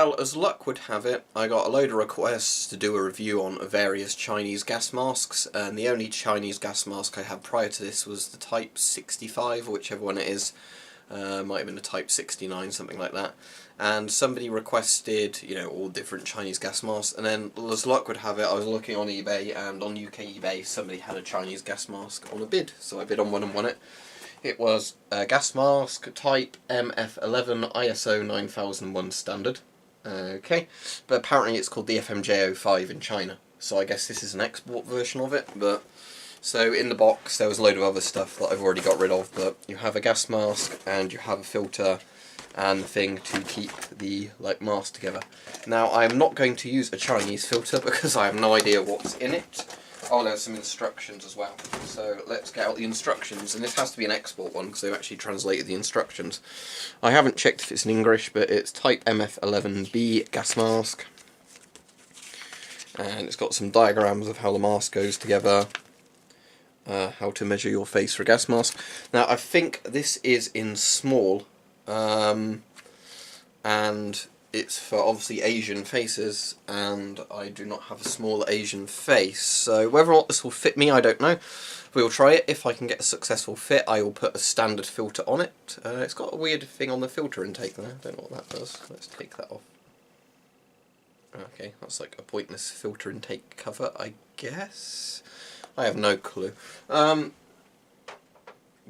Well, as luck would have it, I got a load of requests to do a review on various Chinese gas masks, and the only Chinese gas mask I had prior to this was the Type 65, or whichever one it is. Might have been a Type 69, something like that. And somebody requested, all different Chinese gas masks, and then as luck would have it, I was looking on eBay, and on UK eBay somebody had a Chinese gas mask on a bid, so I bid on one and won it. It was a gas mask, Type MF11 ISO 9001 standard. Okay, but apparently it's called the FMJ05 in China, so I guess this is an export version of it. But so in the box there was a load of other stuff that I've already got rid of, but you have a gas mask and you have a filter and the thing to keep the mask together. Now I'm not going to use a Chinese filter because I have no idea what's in it. Oh, there's some instructions as well. So let's get out the instructions, and this has to be an export one because they've actually translated the instructions. I haven't checked if it's in English, but it's Type MF11B gas mask. And it's got some diagrams of how the mask goes together, how to measure your face for a gas mask. Now I think this is in small, and it's for obviously Asian faces, and I do not have a small Asian face, so whether or not this will fit me I don't know. We'll try it. If I can get a successful fit I will put a standard filter on it. It's got a weird thing on the filter intake there, I don't know what that does. Let's take that off. Okay, that's like a pointless filter intake cover, I guess. I have no clue. But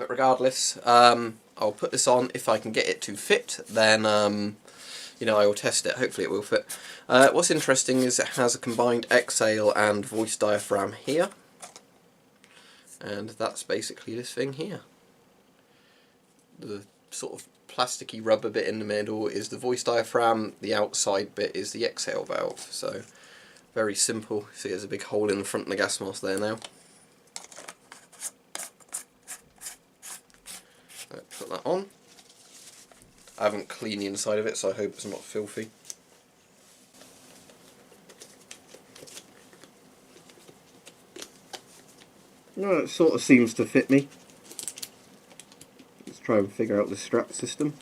regardless, I'll put this on. If I can get it to fit, then I will test it. Hopefully it will fit. What's interesting is it has a combined exhale and voice diaphragm here. And that's basically this thing here. The sort of plasticky rubber bit in the middle is the voice diaphragm, the outside bit is the exhale valve. So, very simple. See, there's a big hole in the front of the gas mask there now. Let's put that on. I haven't cleaned the inside of it, so I hope it's not filthy. No, it sort of seems to fit me. Let's try and figure out the strap system.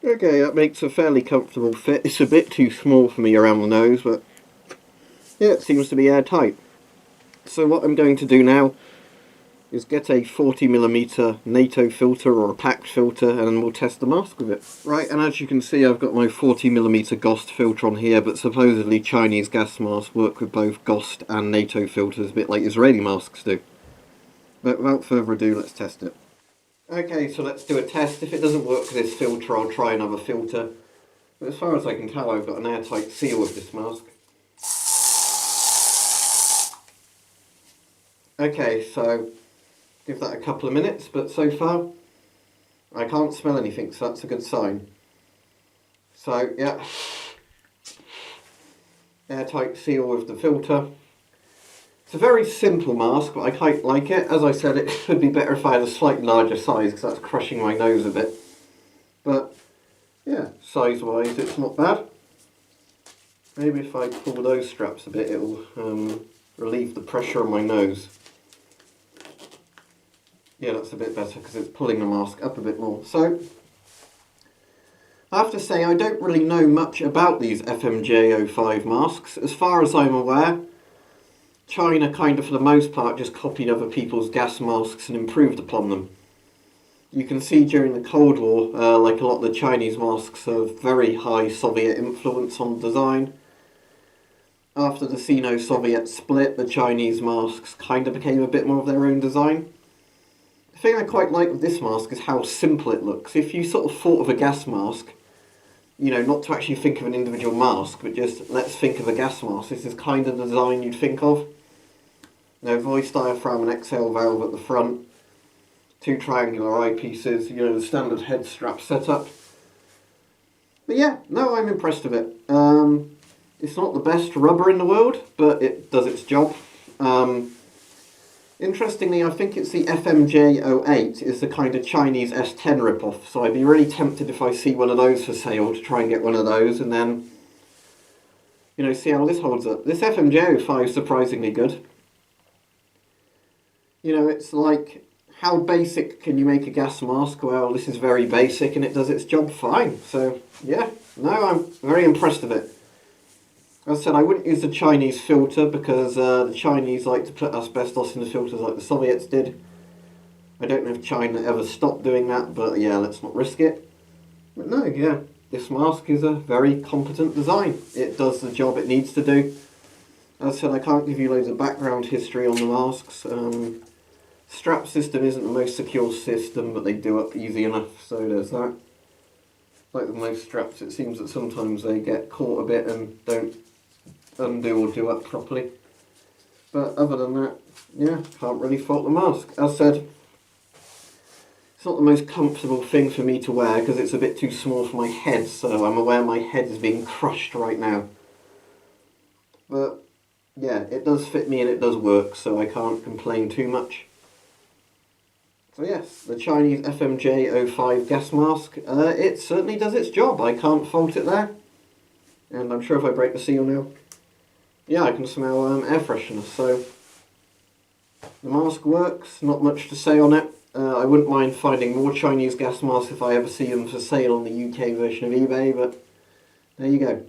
Okay, that makes a fairly comfortable fit. It's a bit too small for me around the nose, but yeah, it seems to be airtight. So what I'm going to do now is get a 40mm NATO filter or a packed filter, and then we'll test the mask with it. Right, and as you can see I've got my 40mm Ghost filter on here, but supposedly Chinese gas masks work with both Ghost and NATO filters, a bit like Israeli masks do. But without further ado, let's test it. Okay, so let's do a test. If it doesn't work with this filter, I'll try another filter. But as far as I can tell, I've got an airtight seal with this mask. Okay, so give that a couple of minutes, but so far I can't smell anything, so that's a good sign. So, yeah, airtight seal with the filter. It's a very simple mask, but I quite like it. As I said, it would be better if I had a slightly larger size, because that's crushing my nose a bit. But, yeah, size-wise, it's not bad. Maybe if I pull those straps a bit, it will relieve the pressure on my nose. Yeah, that's a bit better, because it's pulling the mask up a bit more. So, I have to say, I don't really know much about these FMJ05 masks. As far as I'm aware, China kind of for the most part just copied other people's gas masks and improved upon them. You can see during the Cold War, like a lot of the Chinese masks have very high Soviet influence on design. After the Sino-Soviet split, the Chinese masks kind of became a bit more of their own design. The thing I quite like with this mask is how simple it looks. If you sort of thought of a gas mask, not to actually think of an individual mask, but just let's think of a gas mask, this is kind of the design you'd think of. Voice diaphragm and exhale valve at the front, two triangular eyepieces, the standard head strap setup. But yeah, no, I'm impressed with it. It's not the best rubber in the world, but it does its job. Interestingly, I think it's the FMJ08 is the kind of Chinese S10 ripoff, so I'd be really tempted if I see one of those for sale to try and get one of those and then, you know, see how this holds up. This FMJ05 is surprisingly good. You know, it's like, how basic can you make a gas mask? Well, this is very basic and it does its job fine. So, yeah, no, I'm very impressed with it. As I said, I wouldn't use the Chinese filter because the Chinese like to put asbestos in the filters like the Soviets did. I don't know if China ever stopped doing that, but yeah, let's not risk it. But no, yeah, this mask is a very competent design. It does the job it needs to do. As I said, I can't give you loads of background history on the masks. Strap system isn't the most secure system, but they do it easy enough, so there's that. Like with most straps, it seems that sometimes they get caught a bit and don't undo or do up properly. But other than that, yeah, can't really fault the mask. As I said, it's not the most comfortable thing for me to wear because it's a bit too small for my head, so I'm aware my head is being crushed right now. But yeah, it does fit me and it does work, so I can't complain too much. So yes, the Chinese FMJ05 gas mask, it certainly does its job. I can't fault it there. And I'm sure if I break the seal now, yeah, I can smell air freshener. So the mask works, not much to say on it. I wouldn't mind finding more Chinese gas masks if I ever see them for sale on the UK version of eBay, but there you go.